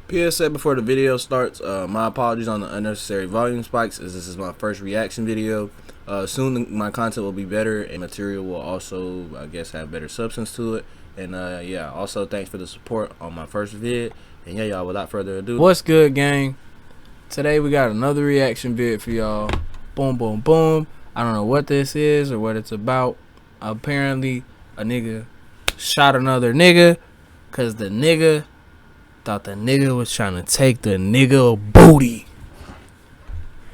PSA before the video starts, my apologies on the unnecessary volume spikes, as this is my first reaction video. Soon my content will be better and material will also, I guess, have better substance to it. And yeah, also thanks for the support on my first vid. And yeah, y'all, without further ado, what's good, gang? Today we got another reaction vid for y'all. Boom, boom, boom. I don't know what this is or what it's about. Apparently, a nigga shot another nigga because the nigga thought the nigga was trying to take the nigga booty.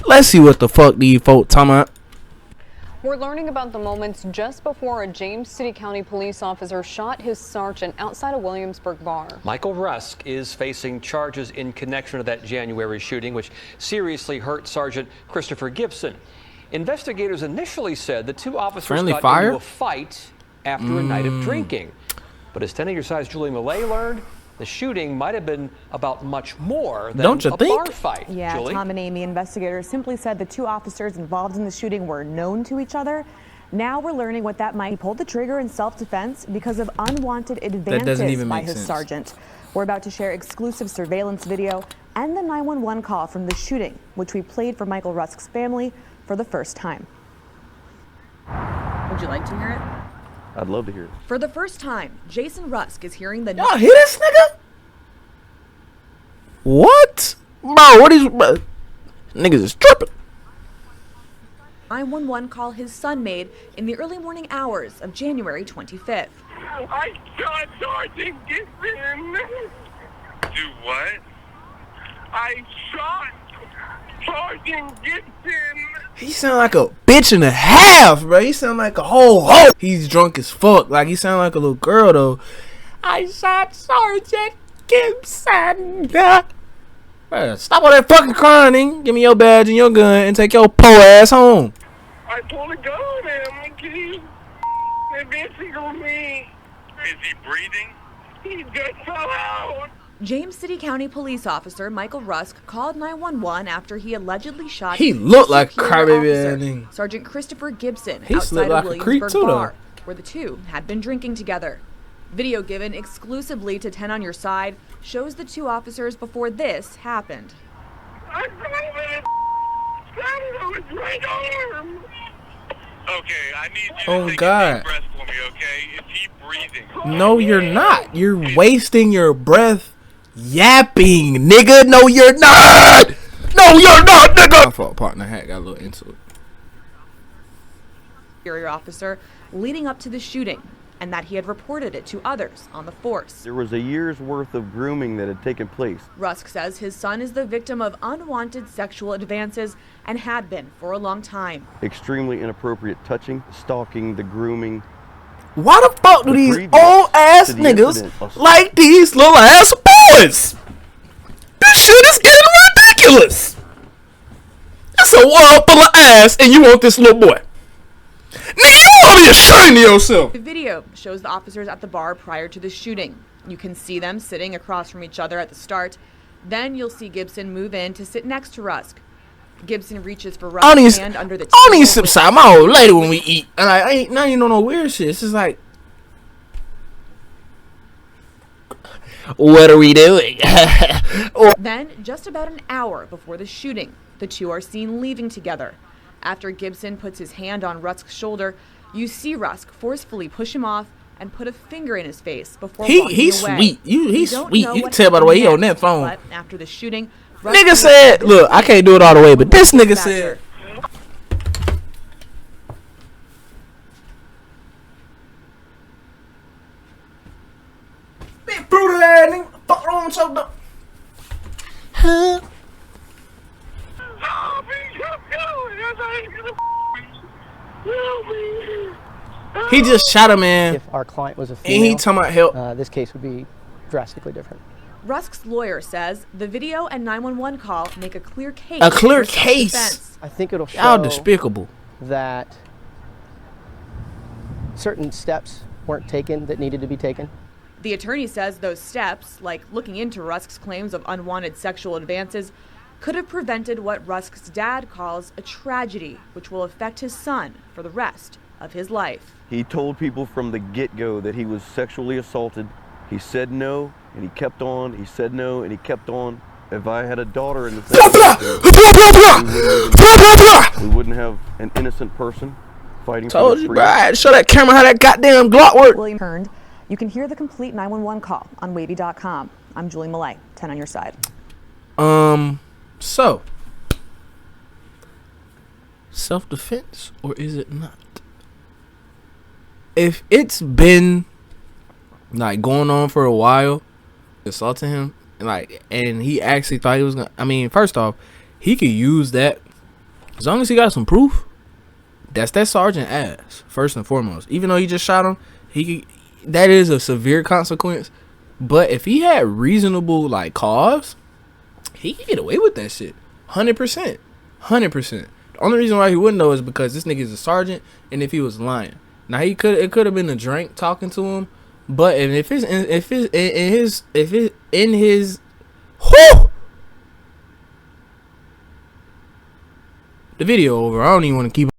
Let's see what the fuck these folk talking about. We're learning about the moments just before a James City County police officer shot his sergeant outside a Williamsburg bar. Michael Rusk is facing charges in connection to that January shooting, which seriously hurt Sergeant Christopher Gibson. Investigators initially said the two officers got into a fight after a night of drinking. But as 10 of your size Julie Millay learned, the shooting might have been about much more than a bar fight. Yeah, Julie? Tom and Amy, investigators simply said the two officers involved in the shooting were known to each other. Now we're learning what that might. He pulled the trigger in self-defense because of unwanted advances by his sergeant. We're about to share exclusive surveillance video and the 911 call from the shooting, which we played for Michael Rusk's family for the first time. Would you like to hear it? I'd love to hear it. For the first time, Jason Rusk is hearing the... Y'all hear this nigga? What? Bro, what is... Bro? Niggas is tripping. 911 call his son made in the early morning hours of January 25th. I shot Sergeant Gibson. Do what? I shot Sergeant Gibson. He sound like a bitch and a half, bro. He sound like a whole hoe. He's drunk as fuck. Like, he sound like a little girl, though. I shot Sergeant Gibson. Bro, stop all that fucking crying, nigga. Give me your badge and your gun and take your po ass home. I pulled a gun on him. He's advancing on me. Is he breathing? He just fell out. James City County police officer Michael Rusk called 911 after he allegedly shot. He looked like a crybaby ass. Sergeant Christopher Gibson He outside like a Williamsburg bar, where the two had been drinking together. Video given exclusively to 10 on Your Side shows the two officers before this happened. I shot his right arm. Okay, I need you to take a deep breath for me, okay? Is he breathing? No, you're not. You're wasting your breath yapping, nigga. No, you're not. No, you're not, nigga. My fault, partner. I got a little into it. Superior officer leading up to the shooting, and that he had reported it to others on the force. There was a year's worth of grooming that had taken place. Rusk says his son is the victim of unwanted sexual advances and had been for a long time. Extremely inappropriate touching, stalking, the grooming. Why the fuck do these old ass niggas like these little ass boys? This shit is getting ridiculous. It's a world full of ass and you want this little boy. Nigga, you ought to be ashamed of yourself. The video shows the officers at the bar prior to the shooting. You can see them sitting across from each other at the start. Then you'll see Gibson move in to sit next to Rusk. Gibson reaches for Rusk's hand under the table. I need some side my old lady when we eat. And I ain't now you know no weird shit. It's just like, what are we doing? Then, just about an hour before the shooting, the two are seen leaving together. After Gibson puts his hand on Rusk's shoulder, you see Rusk forcefully push him off and put a finger in his face before walking away. He's sweet. He's sweet. You can tell by the way he on that phone. But after the shooting, nigga said, look, I can't do it all the way, but this nigga said, big brutal ass nigga, fuck on choked up. Huh? He just shot a man. If our client was a female, and he talking about help. This case would be drastically different. Rusk's lawyer says the video and 911 call make a clear case. A clear case. I think it'll show y'all despicable that certain steps weren't taken that needed to be taken. The attorney says those steps, like looking into Rusk's claims of unwanted sexual advances, could have prevented what Rusk's dad calls a tragedy, which will affect his son for the rest of his life. He told people from the get-go that he was sexually assaulted. He said no, and he kept on. He said no, and he kept on. If I had a daughter in the situation, we wouldn't have an innocent person fighting for Told their you, freedom. bro. I had to show that camera how that goddamn Glock work. William turned. You can hear the complete 911 call on wavy.com. I'm Julie Millay, 10 on your side. So self-defense or is it not? If it's been like going on for a while, assaulting him, and he actually thought he was gonna, I mean, first off, he could use that as long as he got some proof. That's that sergeant ass, first and foremost. Even though he just shot him, that is a severe consequence. But if he had reasonable like cause, he could get away with that shit. 100%. 100%. The only reason why he wouldn't know is because this nigga is a sergeant, and if he was lying. Now it could have been a drink talking to him, but if it's in his whoo, the video over, I don't even want to keep